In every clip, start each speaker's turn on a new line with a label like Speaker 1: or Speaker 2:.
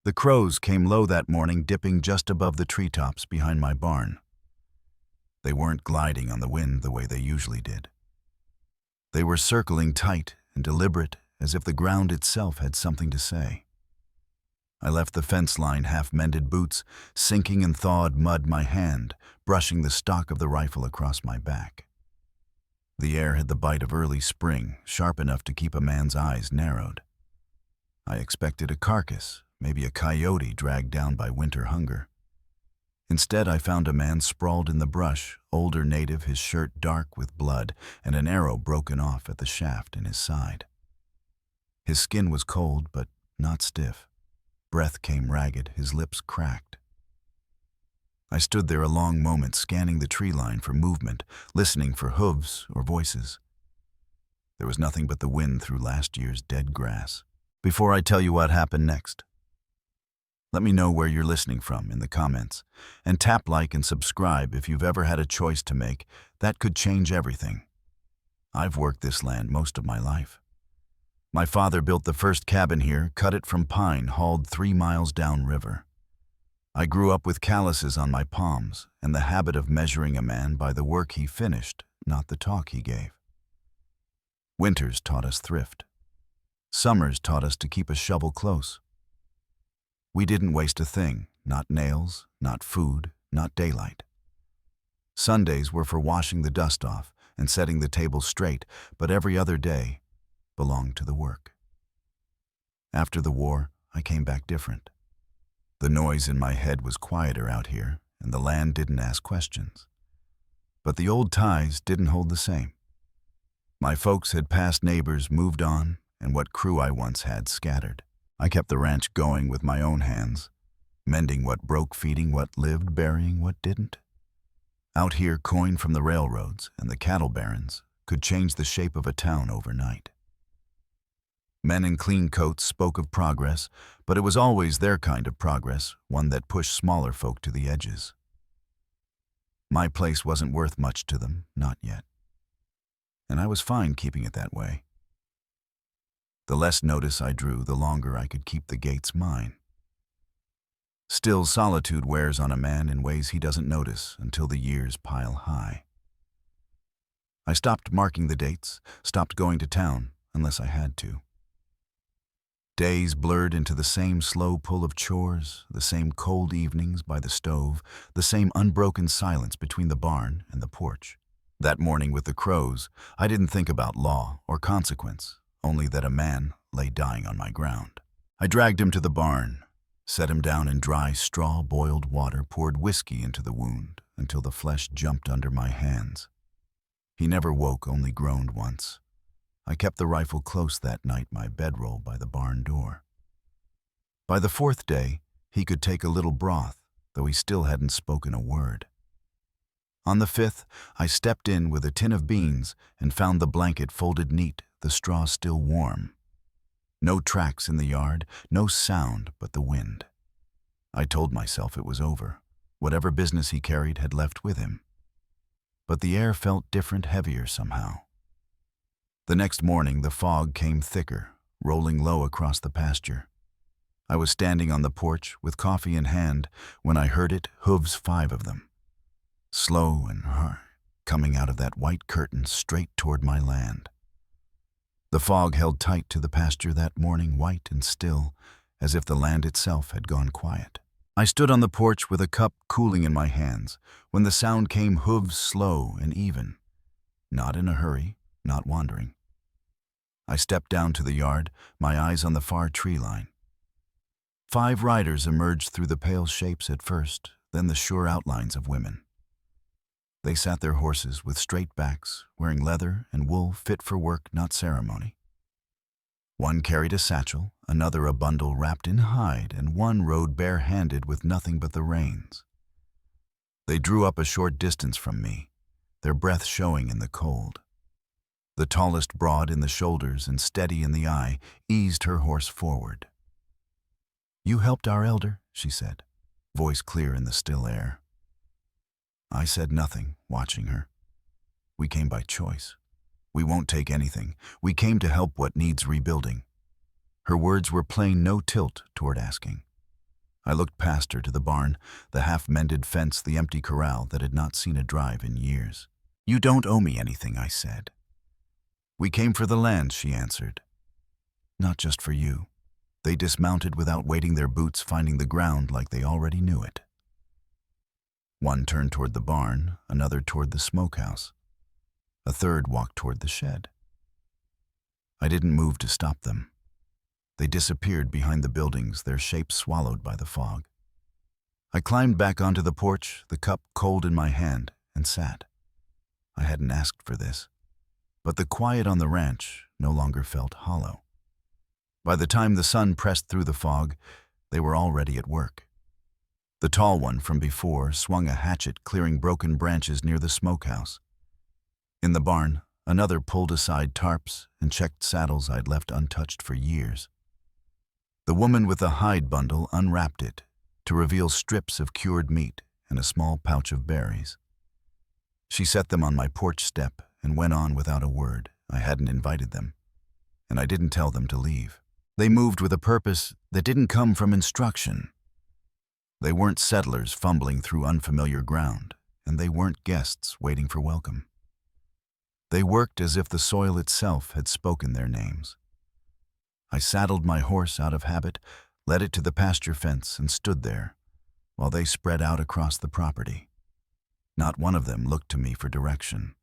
Speaker 1: The crows came low that morning, dipping just above the treetops behind my barn. They weren't gliding on the wind the way they usually did. They were circling tight and deliberate, as if the ground itself had something to say. I left the fence line half-mended boots, sinking in thawed mud my hand, brushing the stock of the rifle across my back. The air had the bite of early spring, sharp enough to keep a man's eyes narrowed. I expected a carcass, maybe a coyote dragged down by winter hunger. Instead, I found a man sprawled in the brush, older native, his shirt dark with blood, and an arrow broken off at the shaft in his side. His skin was cold, but not stiff. Breath came ragged, his lips cracked. I stood there a long moment, scanning the tree line for movement, listening for hooves or voices. There was nothing but the wind through last year's dead grass. Before I tell you what happened next, let me know where you're listening from in the comments, and tap like and subscribe if you've ever had a choice to make. That could change everything. I've worked this land most of my life. My father built the first cabin here, cut it from pine, hauled 3 miles downriver. I grew up with calluses on my palms and the habit of measuring a man by the work he finished, not the talk he gave. Winters taught us thrift. Summers taught us to keep a shovel close. We didn't waste a thing, not nails, not food, not daylight. Sundays were for washing the dust off and setting the table straight, but every other day belonged to the work. After the war, I came back different. The noise in my head was quieter out here, and the land didn't ask questions. But the old ties didn't hold the same. My folks had passed, neighbors moved on, and what crew I once had scattered. I kept the ranch going with my own hands, mending what broke, feeding what lived, burying what didn't. Out here, coin from the railroads and the cattle barons could change the shape of a town overnight. Men in clean coats spoke of progress, but it was always their kind of progress, one that pushed smaller folk to the edges. My place wasn't worth much to them, not yet. And I was fine keeping it that way. The less notice I drew, the longer I could keep the gates mine. Still, solitude wears on a man in ways he doesn't notice until the years pile high. I stopped marking the dates, stopped going to town unless I had to. Days blurred into the same slow pull of chores, the same cold evenings by the stove, the same unbroken silence between the barn and the porch. That morning with the crows, I didn't think about law or consequence, only that a man lay dying on my ground. I dragged him to the barn, set him down in dry straw-boiled water, poured whiskey into the wound until the flesh jumped under my hands. He never woke, only groaned once. I kept the rifle close that night, my bedroll by the barn door. By the 4th day, he could take a little broth, though he still hadn't spoken a word. On the 5th, I stepped in with a tin of beans and found the blanket folded neat, the straw still warm. No tracks in the yard, no sound but the wind. I told myself it was over. Whatever business he carried had left with him. But the air felt different, heavier somehow. The next morning, the fog came thicker, rolling low across the pasture. I was standing on the porch with coffee in hand when I heard it, hooves, 5 of them. Slow and hard, coming out of that white curtain straight toward my land. The fog held tight to the pasture that morning, white and still, as if the land itself had gone quiet. I stood on the porch with a cup cooling in my hands when the sound came, hooves slow and even. Not in a hurry, not wandering. I stepped down to the yard, my eyes on the far tree line. 5 riders emerged through the pale shapes at first, then the sure outlines of women. They sat their horses with straight backs, wearing leather and wool fit for work, not ceremony. One carried a satchel, another a bundle wrapped in hide, and one rode bare-handed with nothing but the reins. They drew up a short distance from me, their breath showing in the cold. The tallest, broad in the shoulders and steady in the eye, eased her horse forward. "You helped our elder," she said, voice clear in the still air. I said nothing, watching her. We came by choice. We won't take anything. We came to help what needs rebuilding. Her words were plain, no tilt toward asking. I looked past her to the barn, the half-mended fence, the empty corral that had not seen a drive in years. "You don't owe me anything," I said. "We came for the land," she answered. "Not just for you." They dismounted without waiting, their boots finding the ground like they already knew it. One turned toward the barn, another toward the smokehouse. A third walked toward the shed. I didn't move to stop them. They disappeared behind the buildings, their shapes swallowed by the fog. I climbed back onto the porch, the cup cold in my hand, and sat. I hadn't asked for this, but the quiet on the ranch no longer felt hollow. By the time the sun pressed through the fog, they were already at work. The tall one from before swung a hatchet, clearing broken branches near the smokehouse. In the barn, another pulled aside tarps and checked saddles I'd left untouched for years. The woman with the hide bundle unwrapped it to reveal strips of cured meat and a small pouch of berries. She set them on my porch step and went on without a word. I hadn't invited them, and I didn't tell them to leave. They moved with a purpose that didn't come from instruction. They weren't settlers fumbling through unfamiliar ground, and they weren't guests waiting for welcome. They worked as if the soil itself had spoken their names. I saddled my horse out of habit, led it to the pasture fence, and stood there while they spread out across the property. Not one of them looked to me for direction.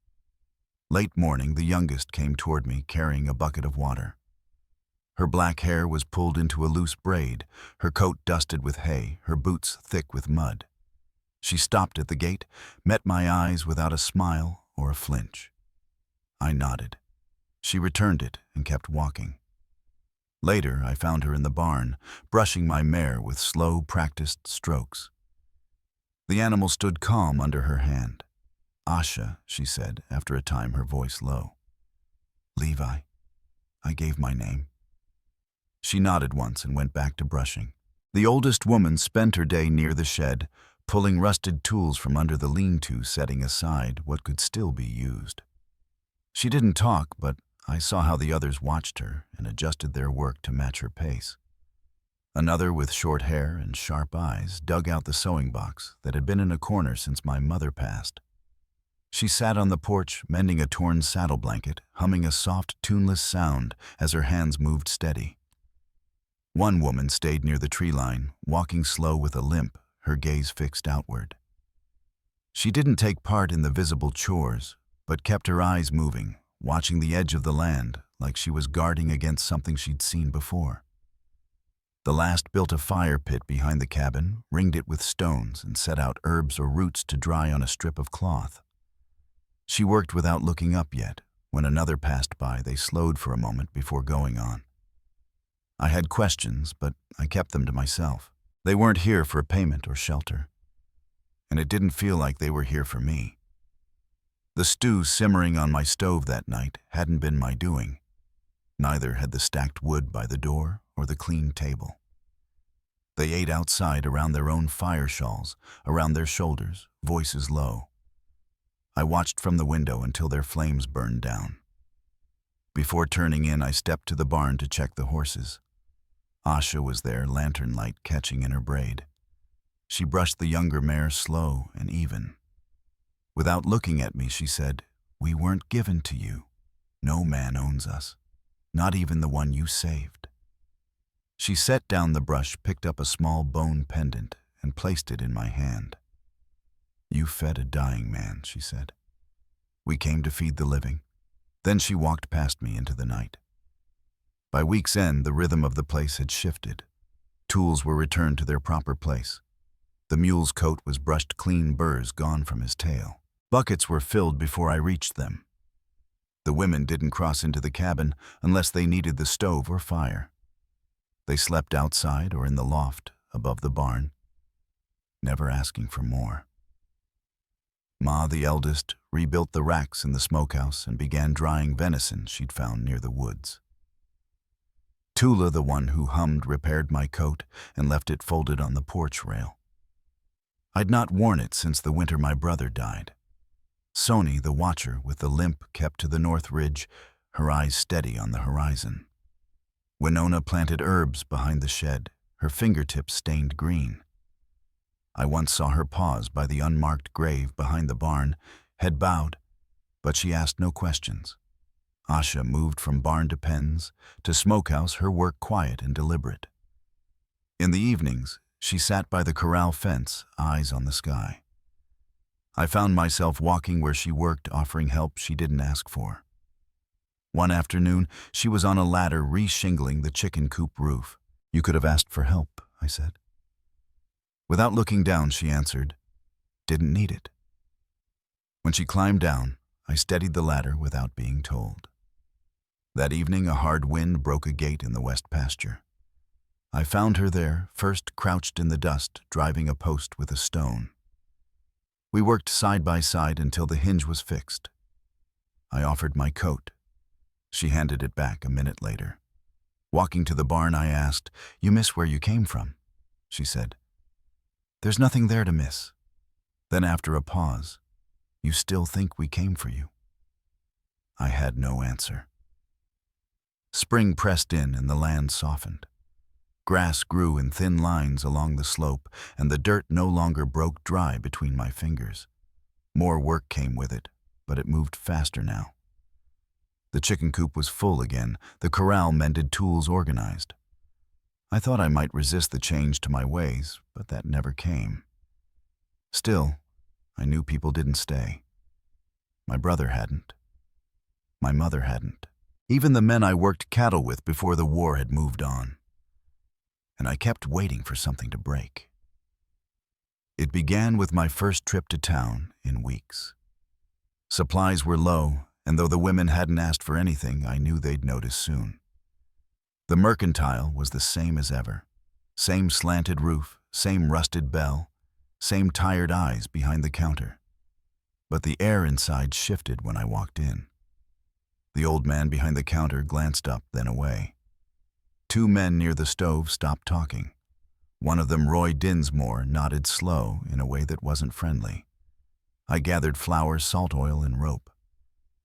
Speaker 1: Late morning, the youngest came toward me carrying a bucket of water. Her black hair was pulled into a loose braid, her coat dusted with hay, her boots thick with mud. She stopped at the gate, met my eyes without a smile or a flinch. I nodded. She returned it and kept walking. Later, I found her in the barn, brushing my mare with slow, practiced strokes. The animal stood calm under her hand. "Asha," she said, after a time, her voice low. "Levi." I gave my name. She nodded once and went back to brushing. The oldest woman spent her day near the shed, pulling rusted tools from under the lean-to, setting aside what could still be used. She didn't talk, but I saw how the others watched her and adjusted their work to match her pace. Another, with short hair and sharp eyes, dug out the sewing box that had been in a corner since my mother passed. She sat on the porch, mending a torn saddle blanket, humming a soft, tuneless sound as her hands moved steady. One woman stayed near the tree line, walking slow with a limp, her gaze fixed outward. She didn't take part in the visible chores, but kept her eyes moving, watching the edge of the land like she was guarding against something she'd seen before. The last built a fire pit behind the cabin, ringed it with stones, and set out herbs or roots to dry on a strip of cloth. She worked without looking up yet. When another passed by, they slowed for a moment before going on. I had questions, but I kept them to myself. They weren't here for payment or shelter, and it didn't feel like they were here for me. The stew simmering on my stove that night hadn't been my doing. Neither had the stacked wood by the door or the clean table. They ate outside around their own fire shawls, around their shoulders, voices low. I watched from the window until their flames burned down. Before turning in, I stepped to the barn to check the horses. Asha was there, lantern light catching in her braid. She brushed the younger mare slow and even. Without looking at me, she said, "We weren't given to you. No man owns us, not even the one you saved." She set down the brush, picked up a small bone pendant, and placed it in my hand. "You fed a dying man," she said. "We came to feed the living." Then she walked past me into the night. By week's end, the rhythm of the place had shifted. Tools were returned to their proper place. The mule's coat was brushed clean, burrs gone from his tail. Buckets were filled before I reached them. The women didn't cross into the cabin unless they needed the stove or fire. They slept outside or in the loft above the barn, never asking for more. Ma, the eldest, rebuilt the racks in the smokehouse and began drying venison she'd found near the woods. Tula, the one who hummed, repaired my coat and left it folded on the porch rail. I'd not worn it since the winter my brother died. Soni, the watcher with the limp, kept to the north ridge, her eyes steady on the horizon. Winona planted herbs behind the shed, her fingertips stained green. I once saw her pause by the unmarked grave behind the barn, head bowed, but she asked no questions. Asha moved from barn to pens, to smokehouse, her work quiet and deliberate. In the evenings, she sat by the corral fence, eyes on the sky. I found myself walking where she worked, offering help she didn't ask for. One afternoon, she was on a ladder re-shingling the chicken coop roof. "You could have asked for help," I said. Without looking down, she answered, "Didn't need it." When she climbed down, I steadied the ladder without being told. That evening, a hard wind broke a gate in the west pasture. I found her there, first crouched in the dust, driving a post with a stone. We worked side by side until the hinge was fixed. I offered my coat. She handed it back a minute later. Walking to the barn, I asked, "You miss where you came from?" She said, "There's nothing there to miss." Then after a pause, "You still think we came for you?" I had no answer. Spring pressed in and the land softened. Grass grew in thin lines along the slope, and the dirt no longer broke dry between my fingers. More work came with it, but it moved faster now. The chicken coop was full again, the corral mended, tools organized. I thought I might resist the change to my ways, but that never came. Still, I knew people didn't stay. My brother hadn't. My mother hadn't. Even the men I worked cattle with before the war had moved on. And I kept waiting for something to break. It began with my first trip to town in weeks. Supplies were low, and though the women hadn't asked for anything, I knew they'd notice soon. The mercantile was the same as ever. Same slanted roof, same rusted bell, same tired eyes behind the counter. But the air inside shifted when I walked in. The old man behind the counter glanced up, then away. Two men near the stove stopped talking. One of them, Roy Dinsmore, nodded slow in a way that wasn't friendly. I gathered flour, salt oil, and rope.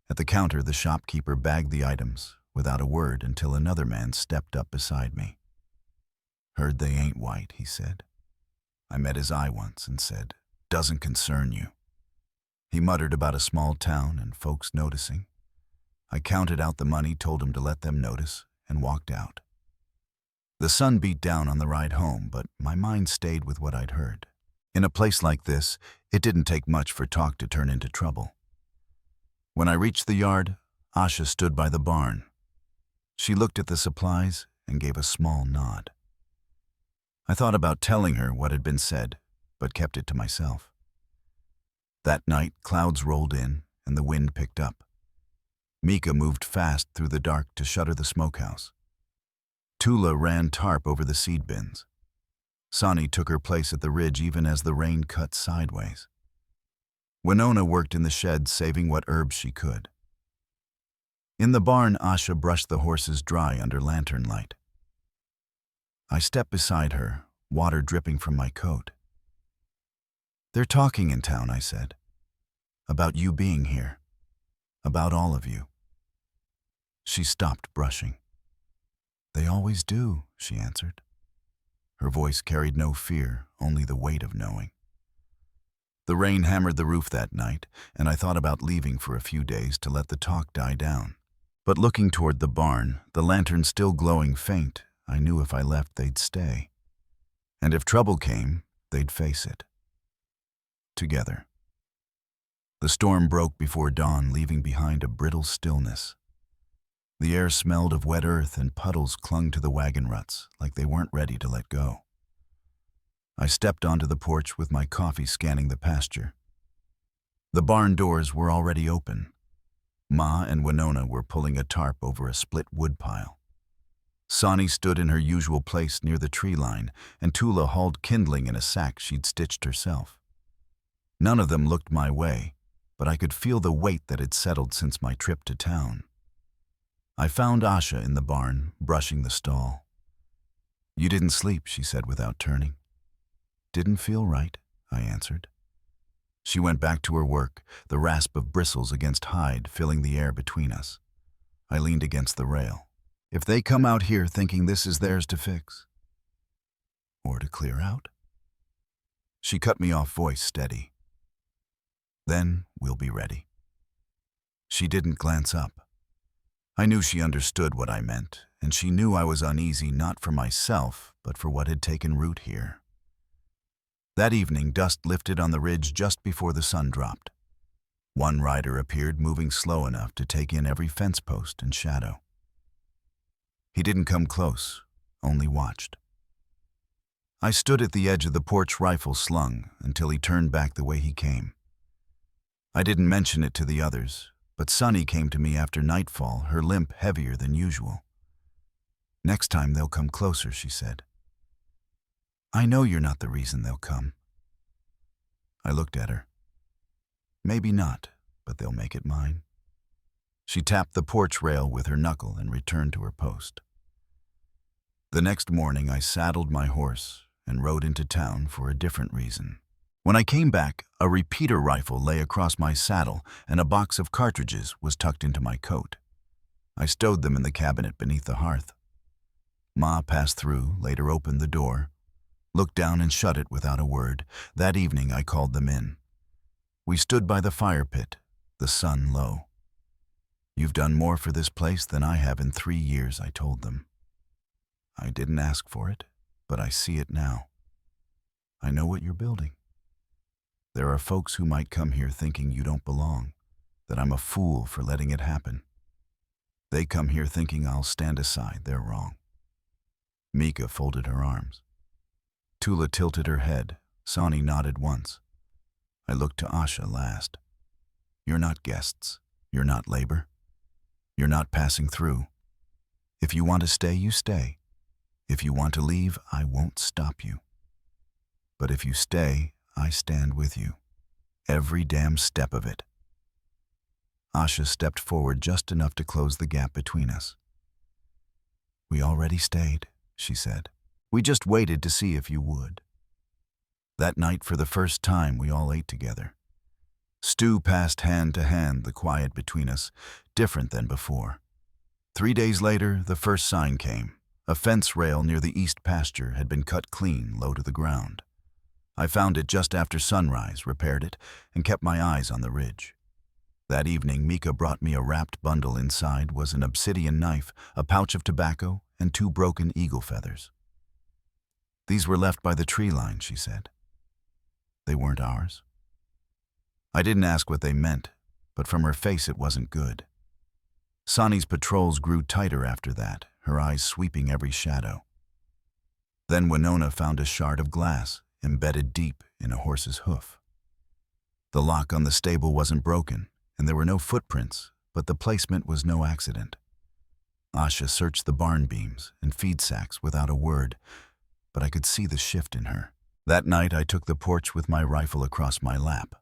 Speaker 1: At the counter, the shopkeeper bagged the items without a word until another man stepped up beside me. "Heard they ain't white," he said. I met his eye once and said, "Doesn't concern you." He muttered about a small town and folks noticing. I counted out the money, told him to let them notice, and walked out. The sun beat down on the ride home, but my mind stayed with what I'd heard. In a place like this, it didn't take much for talk to turn into trouble. When I reached the yard, Asha stood by the barn. She looked at the supplies and gave a small nod. I thought about telling her what had been said, but kept it to myself. That night, clouds rolled in and the wind picked up. Mika moved fast through the dark to shutter the smokehouse. Tula ran tarp over the seed bins. Sonny took her place at the ridge even as the rain cut sideways. Winona worked in the shed, saving what herbs she could. In the barn, Asha brushed the horses dry under lantern light. I stepped beside her, water dripping from my coat. "They're talking in town," I said. "About you being here. About all of you." She stopped brushing. "They always do," she answered. Her voice carried no fear, only the weight of knowing. The rain hammered the roof that night, and I thought about leaving for a few days to let the talk die down. But looking toward the barn, the lantern still glowing faint, I knew if I left they'd stay. And if trouble came, they'd face it. Together. The storm broke before dawn, leaving behind a brittle stillness. The air smelled of wet earth and puddles clung to the wagon ruts like they weren't ready to let go. I stepped onto the porch with my coffee scanning the pasture. The barn doors were already open. Ma and Winona were pulling a tarp over a split wood pile. Sonny stood in her usual place near the tree line, and Tula hauled kindling in a sack she'd stitched herself. None of them looked my way, but I could feel the weight that had settled since my trip to town. I found Asha in the barn, brushing the stall. "You didn't sleep," she said without turning. "Didn't feel right," I answered. She went back to her work, the rasp of bristles against hide filling the air between us. I leaned against the rail. "If they come out here thinking this is theirs to fix." Or to clear out? She cut me off, voice steady. Then we'll be ready. She didn't glance up. I knew she understood what I meant, and she knew I was uneasy not for myself, but for what had taken root here. That evening, dust lifted on the ridge just before the sun dropped. One rider appeared, moving slow enough to take in every fence post and shadow. He didn't come close, only watched. I stood at the edge of the porch, rifle slung, until he turned back the way he came. I didn't mention it to the others, but Sunny came to me after nightfall, her limp heavier than usual. "Next time they'll come closer," she said. "I know you're not the reason they'll come." I looked at her. "Maybe not, but they'll make it mine." She tapped the porch rail with her knuckle and returned to her post. The next morning I saddled my horse and rode into town for a different reason. When I came back, a repeater rifle lay across my saddle and a box of cartridges was tucked into my coat. I stowed them in the cabinet beneath the hearth. Ma passed through, later opened the door, looked down and shut it without a word. That evening I called them in. We stood by the fire pit, the sun low. "You've done more for this place than I have in 3 years," I told them. "I didn't ask for it, but I see it now. I know what you're building. There are folks who might come here thinking you don't belong, that I'm a fool for letting it happen. They come here thinking I'll stand aside. They're wrong." Mika folded her arms. Tula tilted her head. Sonny nodded once. I looked to Asha last. "You're not guests. You're not labor. You're not passing through. If you want to stay, you stay. If you want to leave, I won't stop you. But if you stay, I stand with you. Every damn step of it." Asha stepped forward just enough to close the gap between us. "We already stayed," she said. "We just waited to see if you would." That night, for the first time, we all ate together. Stew passed hand to hand, the quiet between us, different than before. 3 days later, the first sign came. A fence rail near the east pasture had been cut clean, low to the ground. I found it just after sunrise, repaired it, and kept my eyes on the ridge. That evening, Mika brought me a wrapped bundle. Inside was an obsidian knife, a pouch of tobacco, and 2 broken eagle feathers. "These were left by the tree line," she said. "They weren't ours." I didn't ask what they meant, but from her face it wasn't good. Sonny's patrols grew tighter after that, her eyes sweeping every shadow. Then Winona found a shard of glass embedded deep in a horse's hoof. The lock on the stable wasn't broken, and there were no footprints, but the placement was no accident. Asha searched the barn beams and feed sacks without a word, but I could see the shift in her. That night I took the porch with my rifle across my lap.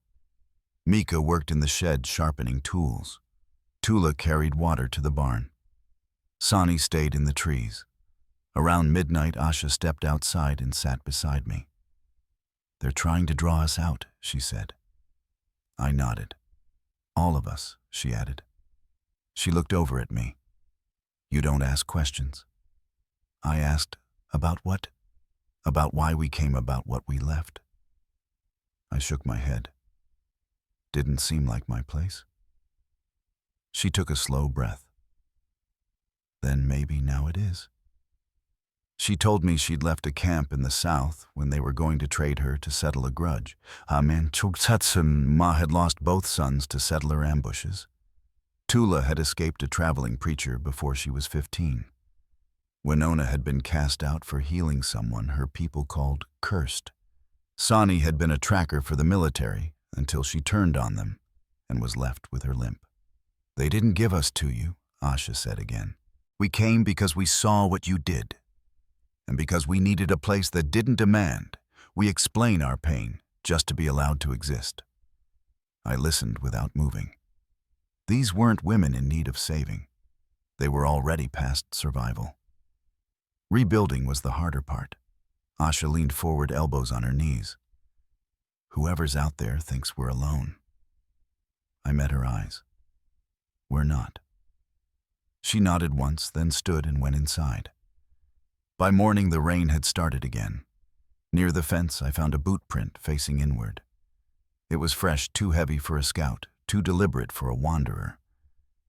Speaker 1: Mika worked in the shed sharpening tools. Tula carried water to the barn. Sonny stayed in the trees. Around midnight, Asha stepped outside and sat beside me. "They're trying to draw us out," she said. I nodded. "All of us," she added. She looked over at me. "You don't ask questions." I asked, "About what?" "About why we came, about what we left." I shook my head. "Didn't seem like my place." She took a slow breath. "Then maybe now it is." She told me she'd left a camp in the south when they were going to trade her to settle a grudge. Ma had lost both sons to settler ambushes. Tula had escaped a traveling preacher before she was 15. Winona had been cast out for healing someone her people called cursed. Sonny had been a tracker for the military until she turned on them and was left with her limp. "They didn't give us to you," Asha said again. "We came because we saw what you did. And because we needed a place that didn't demand, we explain our pain just to be allowed to exist." I listened without moving. These weren't women in need of saving. They were already past survival. Rebuilding was the harder part. Asha leaned forward, elbows on her knees. "Whoever's out there thinks we're alone." I met her eyes. "We're not." She nodded once, then stood and went inside. By morning, the rain had started again. Near the fence, I found a boot print facing inward. It was fresh, too heavy for a scout, too deliberate for a wanderer.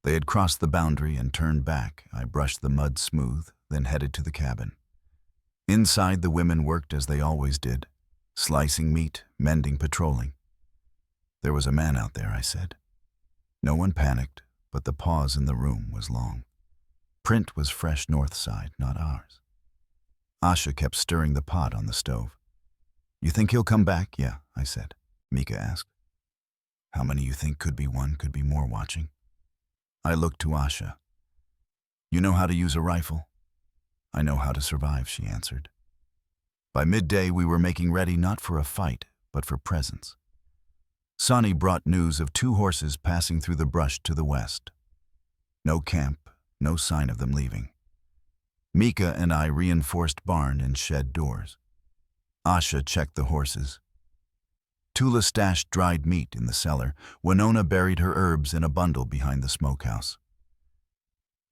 Speaker 1: They had crossed the boundary and turned back. I brushed the mud smooth, then headed to the cabin. Inside, the women worked as they always did, slicing meat, mending, patrolling. There was a man out there, I said. No one panicked, but the pause in the room was long. Print was fresh north side, not ours. Asha kept stirring the pot on the stove. You think he'll come back? Yeah, I said. Mika asked. How many you think could be one, could be more watching? I looked to Asha. You know how to use a rifle? I know how to survive, she answered. By midday, we were making ready not for a fight, but for presence. Sonny brought news of 2 horses passing through the brush to the west. No camp, no sign of them leaving. Mika and I reinforced barn and shed doors. Asha checked the horses. Tula stashed dried meat in the cellar. Winona buried her herbs in a bundle behind the smokehouse.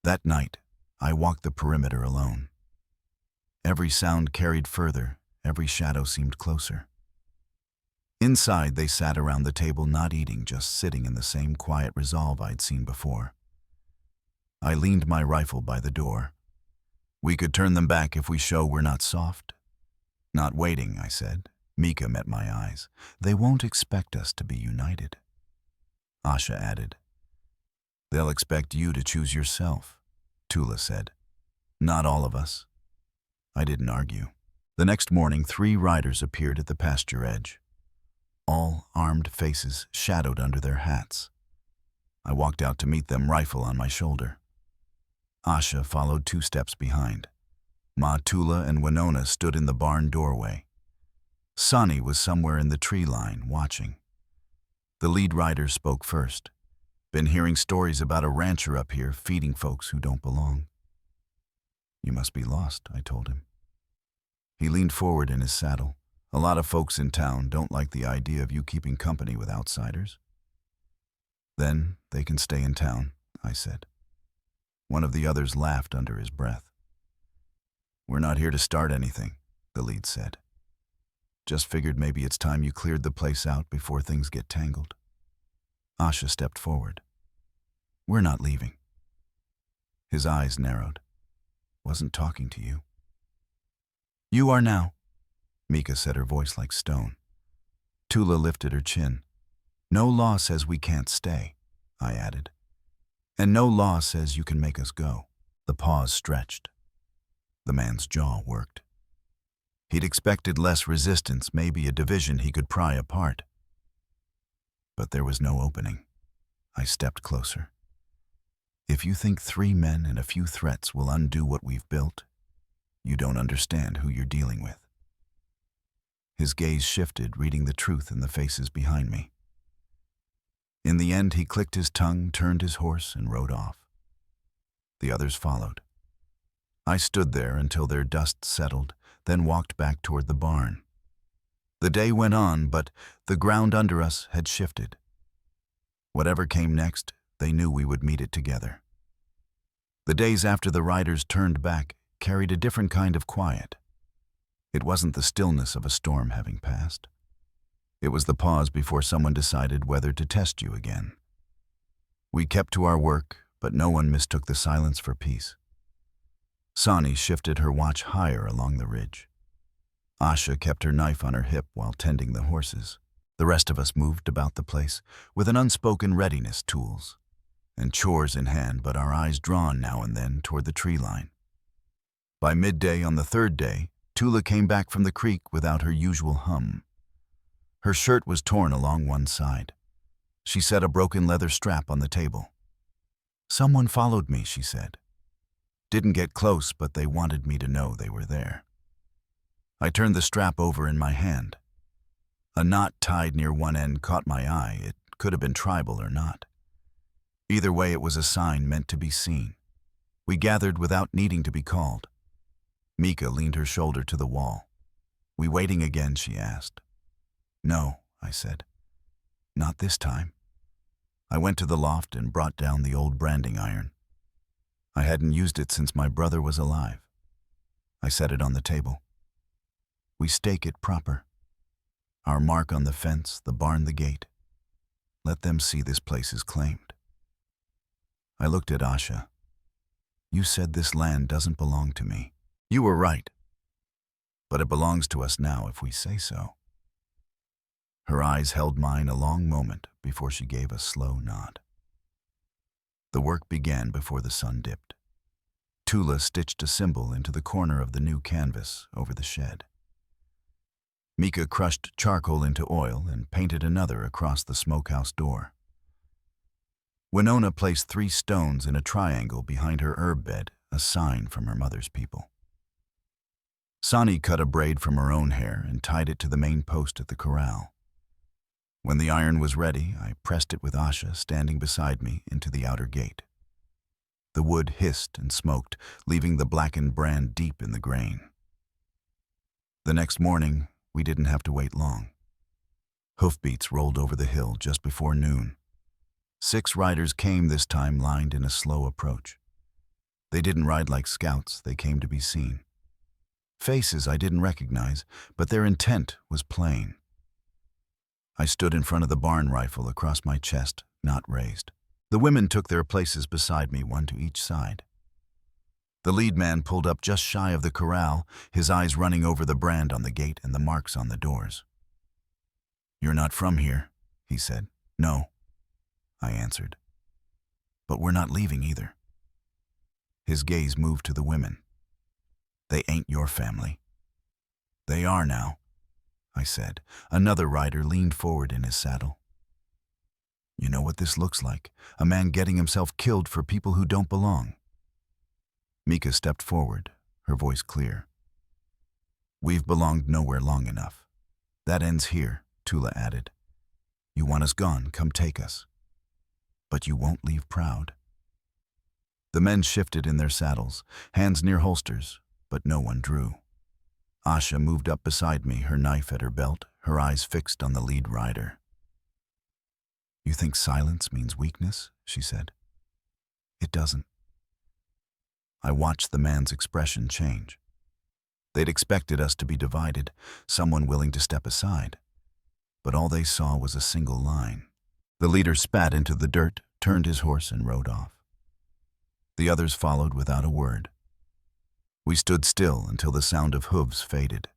Speaker 1: That night, I walked the perimeter alone. Every sound carried further, every shadow seemed closer. Inside, they sat around the table, not eating, just sitting in the same quiet resolve I'd seen before. I leaned my rifle by the door. We could turn them back if we show we're not soft. Not waiting, I said. Mika met my eyes. They won't expect us to be united. Asha added. They'll expect you to choose yourself, Tula said. Not all of us. I didn't argue. The next morning, 3 riders appeared at the pasture edge. All armed faces shadowed under their hats. I walked out to meet them, rifle on my shoulder. Asha followed 2 steps behind. Ma, Tula, and Winona stood in the barn doorway. Sonny was somewhere in the tree line, watching. The lead rider spoke first. Been hearing stories about a rancher up here feeding folks who don't belong. You must be lost, I told him. He leaned forward in his saddle. A lot of folks in town don't like the idea of you keeping company with outsiders. Then they can stay in town, I said. One of the others laughed under his breath. We're not here to start anything, the lead said. Just figured maybe it's time you cleared the place out before things get tangled. Asha stepped forward. We're not leaving. His eyes narrowed. Wasn't talking to you. You are now, Mika said, her voice like stone. Tula lifted her chin. No law says we can't stay, I added. And no law says you can make us go. The pause stretched. The man's jaw worked. He'd expected less resistance, maybe a division he could pry apart. But there was no opening. I stepped closer. If you think 3 men and a few threats will undo what we've built, you don't understand who you're dealing with. His gaze shifted, reading the truth in the faces behind me. In the end, he clicked his tongue, turned his horse, and rode off. The others followed. I stood there until their dust settled, then walked back toward the barn. The day went on, but the ground under us had shifted. Whatever came next, they knew we would meet it together. The days after the riders turned back carried a different kind of quiet. It wasn't the stillness of a storm having passed. It was the pause before someone decided whether to test you again. We kept to our work, but no one mistook the silence for peace. Sonny shifted her watch higher along the ridge. Asha kept her knife on her hip while tending the horses. The rest of us moved about the place with an unspoken readiness, tools and chores in hand, but our eyes drawn now and then toward the tree line. By midday on the 3rd day, Tula came back from the creek without her usual hum. Her shirt was torn along one side. She set a broken leather strap on the table. Someone followed me, she said. Didn't get close, but they wanted me to know they were there. I turned the strap over in my hand. A knot tied near one end caught my eye. It could have been tribal or not. Either way, it was a sign meant to be seen. We gathered without needing to be called. Mika leaned her shoulder to the wall. We waiting again, she asked. No, I said. Not this time. I went to the loft and brought down the old branding iron. I hadn't used it since my brother was alive. I set it on the table. We stake it proper. Our mark on the fence, the barn, the gate. Let them see this place is claimed. I looked at Asha. You said this land doesn't belong to me. You were right. But it belongs to us now if we say so. Her eyes held mine a long moment before she gave a slow nod. The work began before the sun dipped. Tula stitched a symbol into the corner of the new canvas over the shed. Mika crushed charcoal into oil and painted another across the smokehouse door. Winona placed 3 stones in a triangle behind her herb bed, a sign from her mother's people. Sani cut a braid from her own hair and tied it to the main post at the corral. When the iron was ready, I pressed it with Asha standing beside me into the outer gate. The wood hissed and smoked, leaving the blackened brand deep in the grain. The next morning, we didn't have to wait long. Hoofbeats rolled over the hill just before noon. 6 riders came this time, lined in a slow approach. They didn't ride like scouts, they came to be seen. Faces I didn't recognize, but their intent was plain. I stood in front of the barn rifle across my chest, not raised. The women took their places beside me, one to each side. The lead man pulled up just shy of the corral, his eyes running over the brand on the gate and the marks on the doors. "You're not from here," he said. "No," I answered. "But we're not leaving either." His gaze moved to the women. "They ain't your family." "They are now," I said. Another rider leaned forward in his saddle. "You know what this looks like? A man getting himself killed for people who don't belong." Mika stepped forward, her voice clear. "We've belonged nowhere long enough. That ends here," Tula added. "You want us gone, come take us. But you won't leave proud." The men shifted in their saddles, hands near holsters, but no one drew. Asha moved up beside me, her knife at her belt, her eyes fixed on the lead rider. "You think silence means weakness?" she said. "It doesn't." I watched the man's expression change. They'd expected us to be divided, someone willing to step aside. But all they saw was a single line. The leader spat into the dirt, turned his horse, and rode off. The others followed without a word. We stood still until the sound of hooves faded.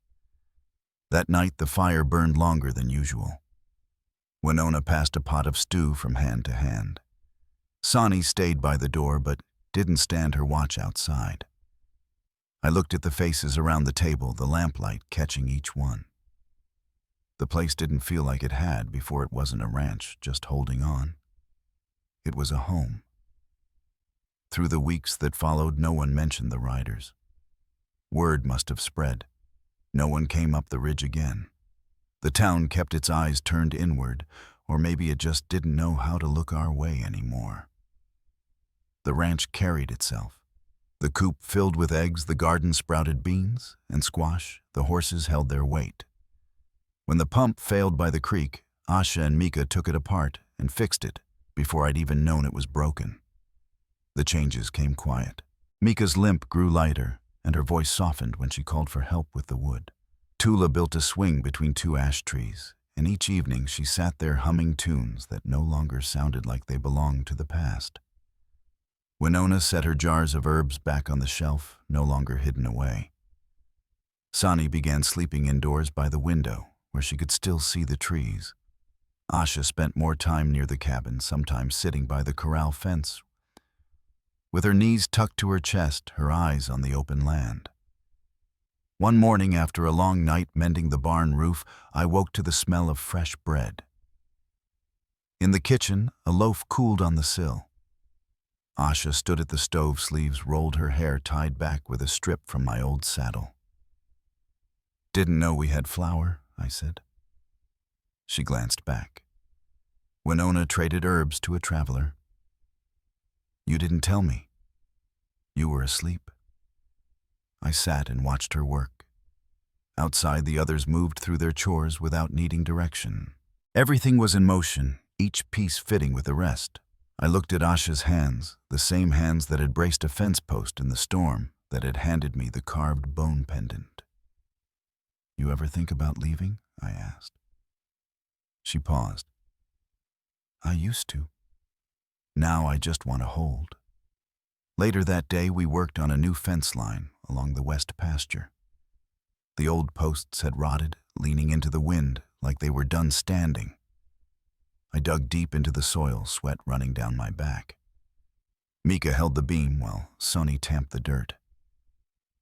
Speaker 1: That night the fire burned longer than usual. Winona passed a pot of stew from hand to hand. Sani stayed by the door but didn't stand her watch outside. I looked at the faces around the table, the lamplight catching each one. The place didn't feel like it had before. It wasn't a ranch, just holding on. It was a home. Through the weeks that followed, no one mentioned the riders. Word must have spread. No one came up the ridge again. The town kept its eyes turned inward, or maybe it just didn't know how to look our way anymore. The ranch carried itself. The coop filled with eggs, the garden sprouted beans and squash, the horses held their weight. When the pump failed by the creek, Asha and Mika took it apart and fixed it before I'd even known it was broken. The changes came quiet. Mika's limp grew lighter, and her voice softened when she called for help with the wood. Tula built a swing between 2 ash trees, and each evening she sat there humming tunes that no longer sounded like they belonged to the past. Winona set her jars of herbs back on the shelf, no longer hidden away. Sani began sleeping indoors by the window, where she could still see the trees. Asha spent more time near the cabin, sometimes sitting by the corral fence, with her knees tucked to her chest, her eyes on the open land. One morning, after a long night mending the barn roof, I woke to the smell of fresh bread. In the kitchen, a loaf cooled on the sill. Asha stood at the stove sleeves, rolled her hair tied back with a strip from my old saddle. "Didn't know we had flour," I said. She glanced back. Winona traded herbs to a traveler. "You didn't tell me. You were asleep." I sat and watched her work. Outside, the others moved through their chores without needing direction. Everything was in motion, each piece fitting with the rest. I looked at Asha's hands, the same hands that had braced a fence post in the storm, that had handed me the carved bone pendant. You ever think about leaving? I asked. She paused. I used to. Now I just want to hold. Later that day, we worked on a new fence line along the west pasture. The old posts had rotted, leaning into the wind like they were done standing. I dug deep into the soil, sweat running down my back. Mika held the beam while Sonny tamped the dirt.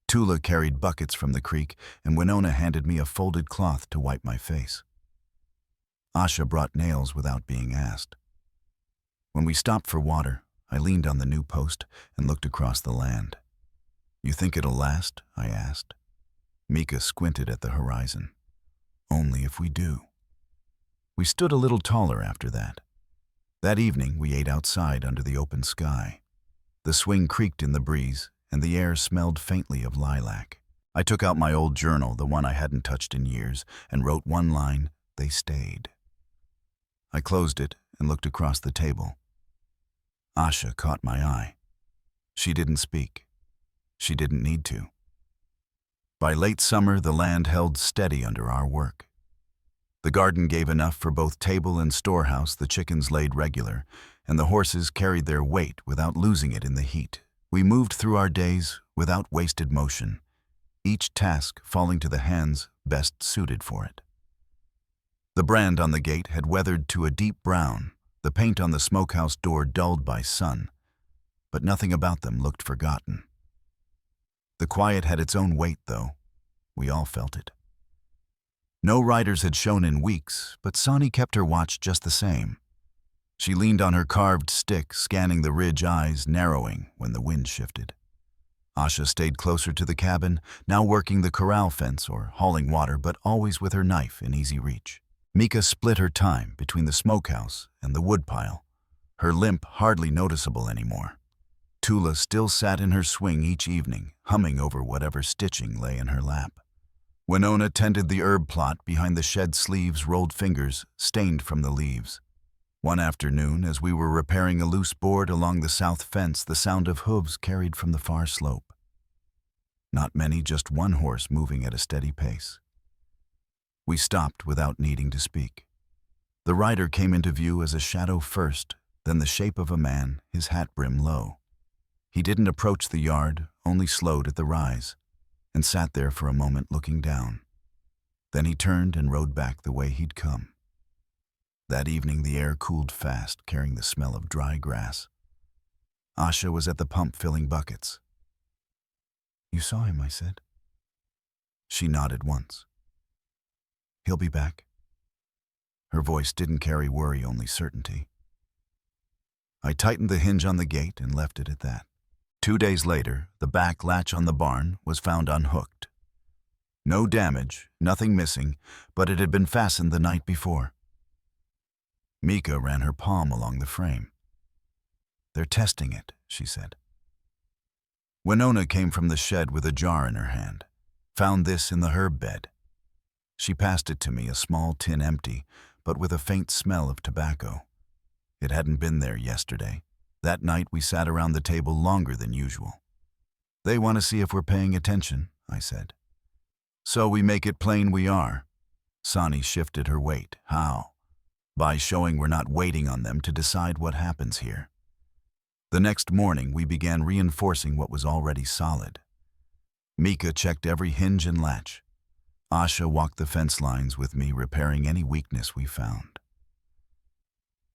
Speaker 1: Tula carried buckets from the creek, and Winona handed me a folded cloth to wipe my face. Asha brought nails without being asked. When we stopped for water, I leaned on the new post and looked across the land. You think it'll last? I asked. Mika squinted at the horizon. Only if we do. We stood a little taller after that. That evening, we ate outside under the open sky. The swing creaked in the breeze, and the air smelled faintly of lilac. I took out my old journal, the one I hadn't touched in years, and wrote one line, "They stayed." I closed it and looked across the table. Asha caught my eye. She didn't speak. She didn't need to. By late summer, the land held steady under our work. The garden gave enough for both table and storehouse, the chickens laid regular, and the horses carried their weight without losing it in the heat. We moved through our days without wasted motion, each task falling to the hands best suited for it. The brand on the gate had weathered to a deep brown, the paint on the smokehouse door dulled by sun, but nothing about them looked forgotten. The quiet had its own weight, though. We all felt it. No riders had shown in weeks, but Sonny kept her watch just the same. She leaned on her carved stick, scanning the ridge, eyes narrowing when the wind shifted. Asha stayed closer to the cabin, now working the corral fence or hauling water, but always with her knife in easy reach. Mika split her time between the smokehouse and the woodpile, her limp hardly noticeable anymore. Tula still sat in her swing each evening, humming over whatever stitching lay in her lap. Winona tended the herb plot behind the shed sleeves, rolled fingers stained from the leaves. One afternoon, as we were repairing a loose board along the south fence, the sound of hooves carried from the far slope. Not many, just one horse moving at a steady pace. We stopped without needing to speak. The rider came into view as a shadow first, then the shape of a man, his hat brim low. He didn't approach the yard, only slowed at the rise, and sat there for a moment looking down. Then he turned and rode back the way he'd come. That evening the air cooled fast, carrying the smell of dry grass. Asha was at the pump filling buckets. You saw him, I said. She nodded once. He'll be back. Her voice didn't carry worry, only certainty. I tightened the hinge on the gate and left it at that. 2 days later, the back latch on the barn was found unhooked. No damage, nothing missing, but it had been fastened the night before. Mika ran her palm along the frame. They're testing it, she said. Winona came from the shed with a jar in her hand, found this in the herb bed. She passed it to me, a small tin empty, but with a faint smell of tobacco. It hadn't been there yesterday. That night we sat around the table longer than usual. They want to see if we're paying attention, I said. So we make it plain we are. Sonny shifted her weight. How? By showing we're not waiting on them to decide what happens here. The next morning we began reinforcing what was already solid. Mika checked every hinge and latch. Asha walked the fence lines with me, repairing any weakness we found.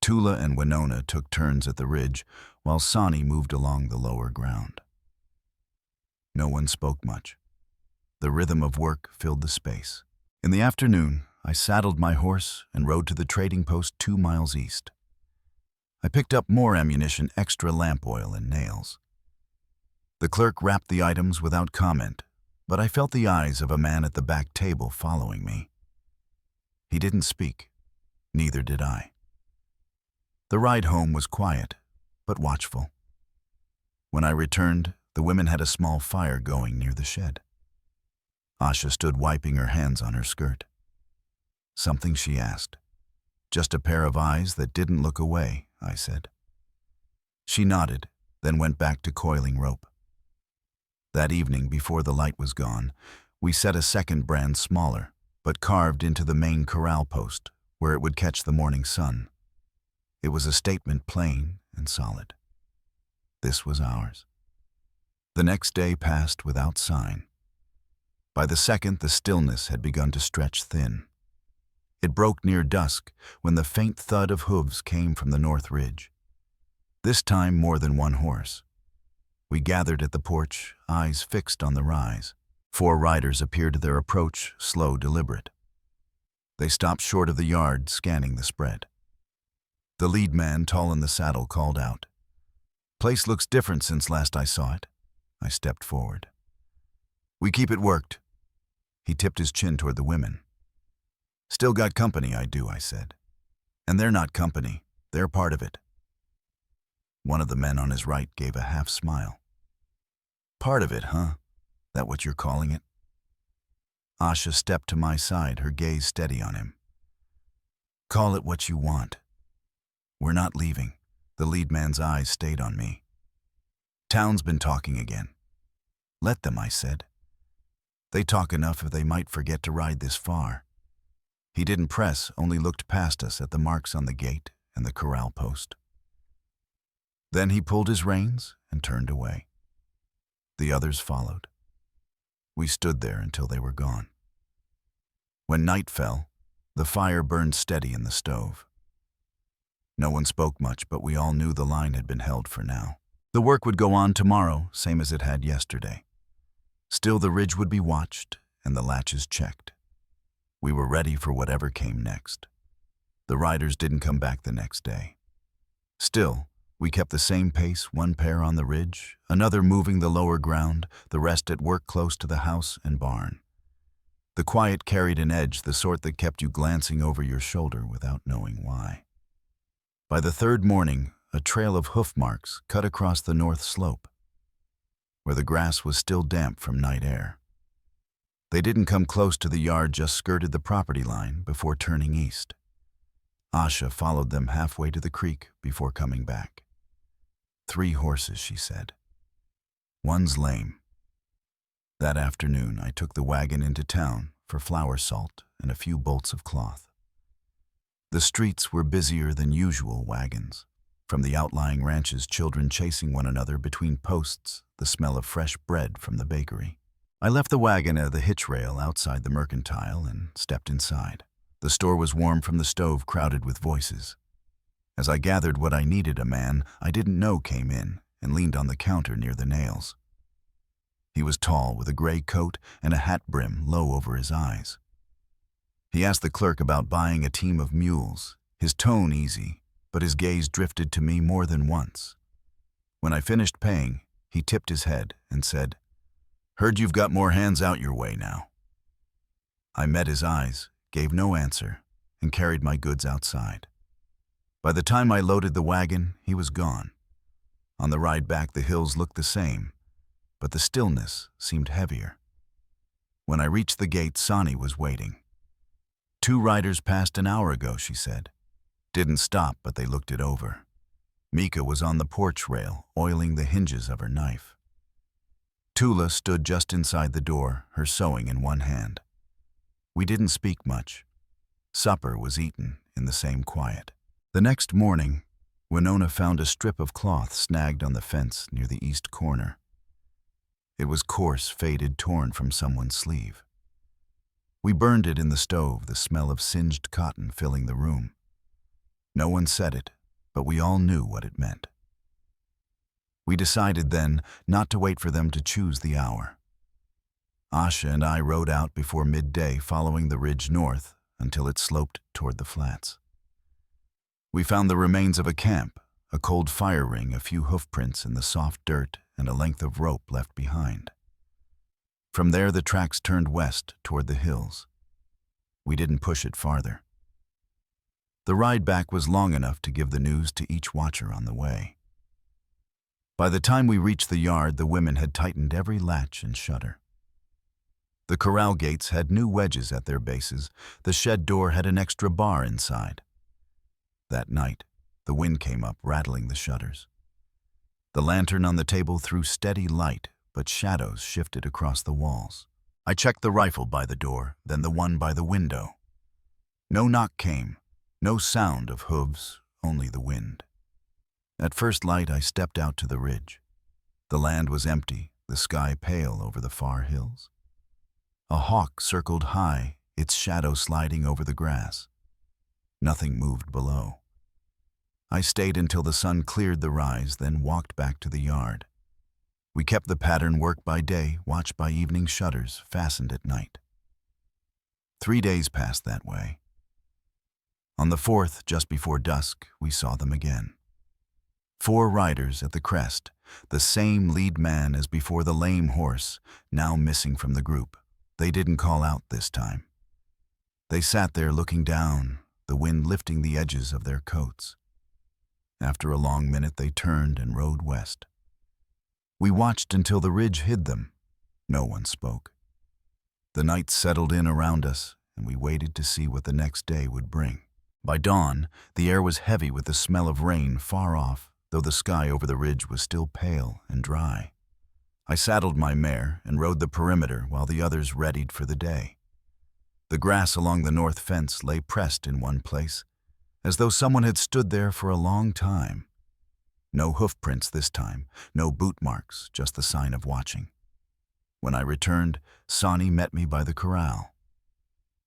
Speaker 1: Tula and Winona took turns at the ridge, while Sonny moved along the lower ground. No one spoke much. The rhythm of work filled the space. In the afternoon, I saddled my horse and rode to the trading post 2 miles east. I picked up more ammunition, extra lamp oil, and nails. The clerk wrapped the items without comment, but I felt the eyes of a man at the back table following me. He didn't speak. Neither did I. The ride home was quiet, but watchful. When I returned, the women had a small fire going near the shed. Asha stood wiping her hands on her skirt. Something, she asked. Just a pair of eyes that didn't look away, I said. She nodded, then went back to coiling rope. That evening, before the light was gone, we set a second brand smaller, but carved into the main corral post where it would catch the morning sun. It was a statement plain and solid. This was ours. The next day passed without sign. By the second, the stillness had begun to stretch thin. It broke near dusk when the faint thud of hooves came from the north ridge. This time more than one horse. We gathered at the porch, eyes fixed on the rise. 4 riders appeared at their approach, slow, deliberate. They stopped short of the yard, scanning the spread. The lead man, tall in the saddle, called out, "Place looks different since last I saw it." I stepped forward. "We keep it worked." He tipped his chin toward the women. "Still got company, I do," I said. "And they're not company, they're part of it." One of the men on his right gave a half smile. "Part of it, huh? That what you're calling it?" Asha stepped to my side, her gaze steady on him. "Call it what you want. We're not leaving." The lead man's eyes stayed on me. "Town's been talking again." "Let them," I said. "They talk enough or they might forget to ride this far." He didn't press, only looked past us at the marks on the gate and the corral post. Then he pulled his reins and turned away. The others followed. We stood there until they were gone. When night fell, the fire burned steady in the stove. No one spoke much, but we all knew the line had been held for now. The work would go on tomorrow, same as it had yesterday. Still, the ridge would be watched and the latches checked. We were ready for whatever came next. The riders didn't come back the next day. Still, we kept the same pace, 1 pair on the ridge, another moving the lower ground, the rest at work close to the house and barn. The quiet carried an edge, the sort that kept you glancing over your shoulder without knowing why. By the 3rd morning, a trail of hoof marks cut across the north slope, where the grass was still damp from night air. They didn't come close to the yard, just skirted the property line before turning east. Asha followed them halfway to the creek before coming back. 3 horses, she said. One's lame. That afternoon, I took the wagon into town for flour salt and a few bolts of cloth. The streets were busier than usual wagons. From the outlying ranches, children chasing one another between posts, the smell of fresh bread from the bakery. I left the wagon at the hitch rail outside the mercantile and stepped inside. The store was warm from the stove, crowded with voices. As I gathered what I needed, a man I didn't know came in and leaned on the counter near the nails. He was tall, with a gray coat and a hat brim low over his eyes. He asked the clerk about buying a team of mules, his tone easy, but his gaze drifted to me more than once. When I finished paying, he tipped his head and said, "Heard you've got more hands out your way now." I met his eyes, gave no answer, and carried my goods outside. By the time I loaded the wagon, he was gone. On the ride back, the hills looked the same, but the stillness seemed heavier. When I reached the gate, Sani was waiting. "2 riders passed an hour ago," she said. Didn't stop, but they looked it over. Mika was on the porch rail, oiling the hinges of her knife. Tula stood just inside the door, her sewing in one hand. We didn't speak much. Supper was eaten in the same quiet. The next morning, Winona found a strip of cloth snagged on the fence near the east corner. It was coarse, faded, torn from someone's sleeve. We burned it in the stove, the smell of singed cotton filling the room. No one said it, but we all knew what it meant. We decided then not to wait for them to choose the hour. Asha and I rode out before midday, following the ridge north until it sloped toward the flats. We found the remains of a camp, a cold fire ring, a few hoofprints in the soft dirt, and a length of rope left behind. From there, the tracks turned west toward the hills. We didn't push it farther. The ride back was long enough to give the news to each watcher on the way. By the time we reached the yard, the women had tightened every latch and shutter. The corral gates had new wedges at their bases. The shed door had an extra bar inside. That night, the wind came up, rattling the shutters. The lantern on the table threw steady light, but shadows shifted across the walls. I checked the rifle by the door, then the one by the window. No knock came, no sound of hooves, only the wind. At first light, I stepped out to the ridge. The land was empty, the sky pale over the far hills. A hawk circled high, its shadow sliding over the grass. Nothing moved below. I stayed until the sun cleared the rise, then walked back to the yard. We kept the pattern work by day, watch by evening shutters, fastened at night. 3 days passed that way. On the 4th, just before dusk, we saw them again. 4 riders at the crest, the same lead man as before the lame horse, now missing from the group. They didn't call out this time. They sat there looking down, the wind lifting the edges of their coats. After a long minute, they turned and rode west. We watched until the ridge hid them. No one spoke. The night settled in around us, and we waited to see what the next day would bring. By dawn, the air was heavy with the smell of rain far off, though the sky over the ridge was still pale and dry. I saddled my mare and rode the perimeter while the others readied for the day. The grass along the north fence lay pressed in one place, as though someone had stood there for a long time. No hoof prints this time, no boot marks, just the sign of watching. When I returned, Sonny met me by the corral.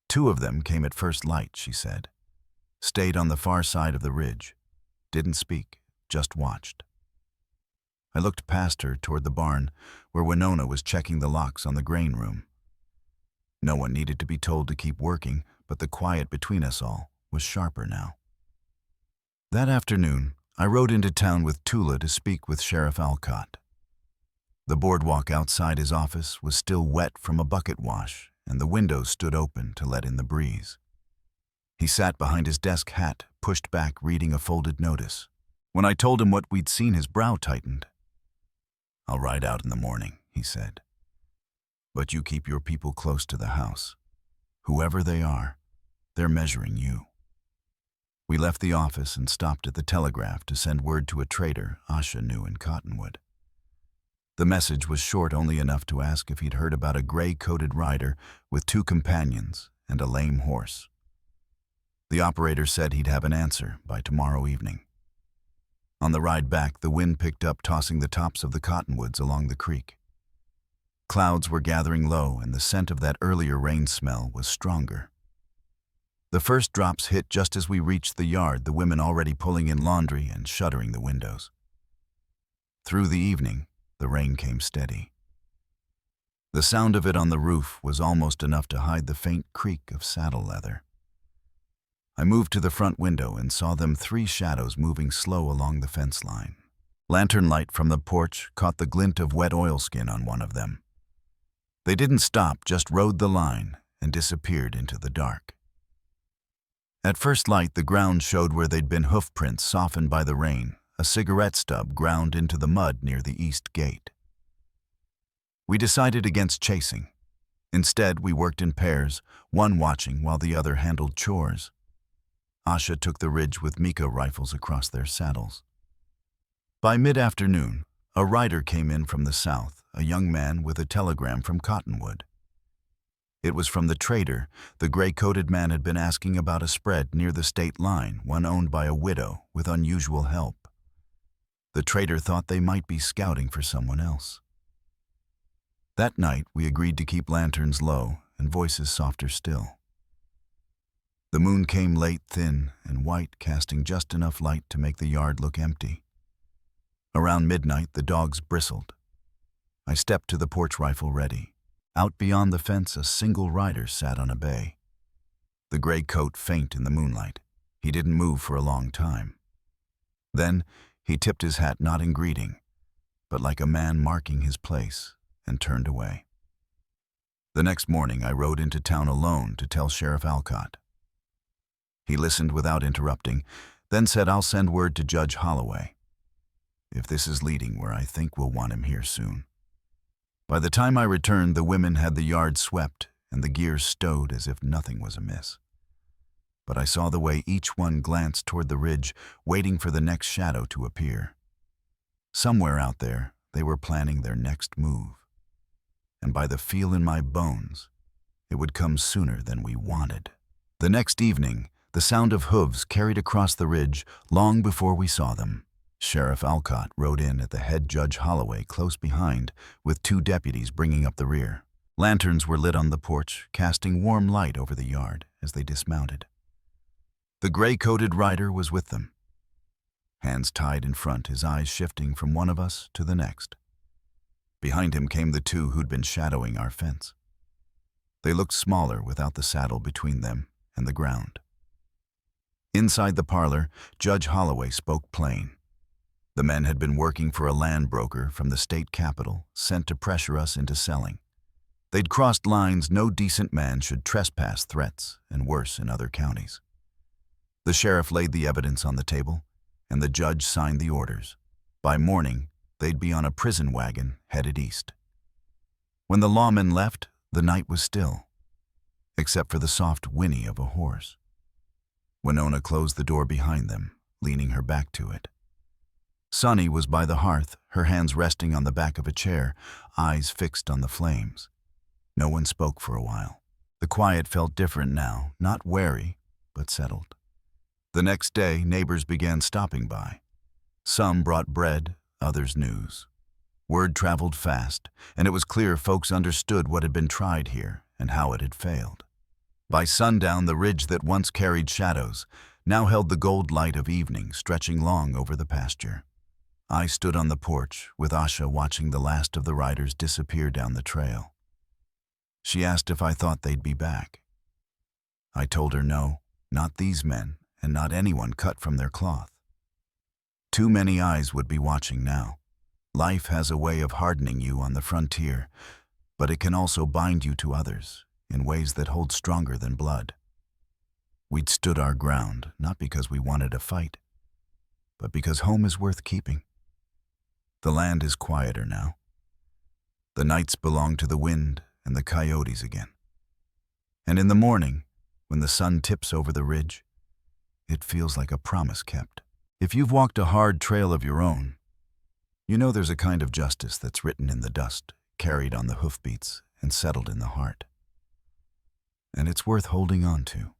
Speaker 1: 2 of them came at first light, she said. Stayed on the far side of the ridge. Didn't speak, just watched. I looked past her toward the barn, where Winona was checking the locks on the grain room. No one needed to be told to keep working, but the quiet between us all was sharper now. That afternoon, I rode into town with Tula to speak with Sheriff Alcott. The boardwalk outside his office was still wet from a bucket wash, and the windows stood open to let in the breeze. He sat behind his desk, hat pushed back, reading a folded notice. When I told him what we'd seen, his brow tightened. "I'll ride out in the morning," he said. "But you keep your people close to the house. Whoever they are, they're measuring you." We left the office and stopped at the telegraph to send word to a trader Asha knew in Cottonwood. The message was short, only enough to ask if he'd heard about a gray-coated rider with 2 companions and a lame horse. The operator said he'd have an answer by tomorrow evening. On the ride back, the wind picked up, tossing the tops of the cottonwoods along the creek. Clouds were gathering low, and the scent of that earlier rain smell was stronger. The first drops hit just as we reached the yard, the women already pulling in laundry and shuttering the windows. Through the evening, the rain came steady. The sound of it on the roof was almost enough to hide the faint creak of saddle leather. I moved to the front window and saw them 3 shadows moving slow along the fence line. Lantern light from the porch caught the glint of wet oilskin on one of them. They didn't stop, just rode the line and disappeared into the dark. At first light, the ground showed where they'd been hoof prints softened by the rain, a cigarette stub ground into the mud near the east gate. We decided against chasing. Instead, we worked in pairs, one watching while the other handled chores. Asha took the ridge with Mika rifles across their saddles. By mid-afternoon, a rider came in from the south, a young man with a telegram from Cottonwood. It was from the trader. The gray-coated man had been asking about a spread near the state line, one owned by a widow with unusual help. The trader thought they might be scouting for someone else. That night, we agreed to keep lanterns low and voices softer still. The moon came late, thin and white, casting just enough light to make the yard look empty. Around midnight, the dogs bristled. I stepped to the porch rifle ready. Out beyond the fence, a single rider sat on a bay. The gray coat faint in the moonlight. He didn't move for a long time. Then he tipped his hat, not in greeting, but like a man marking his place, and turned away. The next morning, I rode into town alone to tell Sheriff Alcott. He listened without interrupting, then said, "I'll send word to Judge Holloway. If this is leading where I think we'll want him here soon." By the time I returned, the women had the yard swept and the gear stowed as if nothing was amiss. But I saw the way each one glanced toward the ridge, waiting for the next shadow to appear. Somewhere out there, they were planning their next move. and by the feel in my bones, it would come sooner than we wanted. The next evening, the sound of hooves carried across the ridge long before we saw them. Sheriff Alcott rode in at the head Judge Holloway close behind, with 2 deputies bringing up the rear. Lanterns were lit on the porch, casting warm light over the yard as they dismounted. The gray-coated rider was with them, hands tied in front, his eyes shifting from one of us to the next. Behind him came the 2 who'd been shadowing our fence. They looked smaller without the saddle between them and the ground. Inside the parlor, Judge Holloway spoke plain. The men had been working for a land broker from the state capital, sent to pressure us into selling. They'd crossed lines no decent man should trespass threats, and worse in other counties. The sheriff laid the evidence on the table, and the judge signed the orders. By morning, they'd be on a prison wagon headed east. When the lawmen left, the night was still, except for the soft whinny of a horse. Winona closed the door behind them, leaning her back to it. Sonny was by the hearth, her hands resting on the back of a chair, eyes fixed on the flames. No one spoke for a while. The quiet felt different now, not wary, but settled. The next day, neighbors began stopping by. Some brought bread, others news. Word traveled fast, and it was clear folks understood what had been tried here and how it had failed. By sundown, the ridge that once carried shadows now held the gold light of evening stretching long over the pasture. I stood on the porch, with Asha watching the last of the riders disappear down the trail. She asked if I thought they'd be back. I told her no, not these men, and not anyone cut from their cloth. Too many eyes would be watching now. Life has a way of hardening you on the frontier, but it can also bind you to others in ways that hold stronger than blood. We'd stood our ground, not because we wanted a fight, but because home is worth keeping. The land is quieter now. The nights belong to the wind and the coyotes again. And in the morning, when the sun tips over the ridge, it feels like a promise kept. If you've walked a hard trail of your own, you know there's a kind of justice that's written in the dust, carried on the hoofbeats, and settled in the heart. And it's worth holding on to.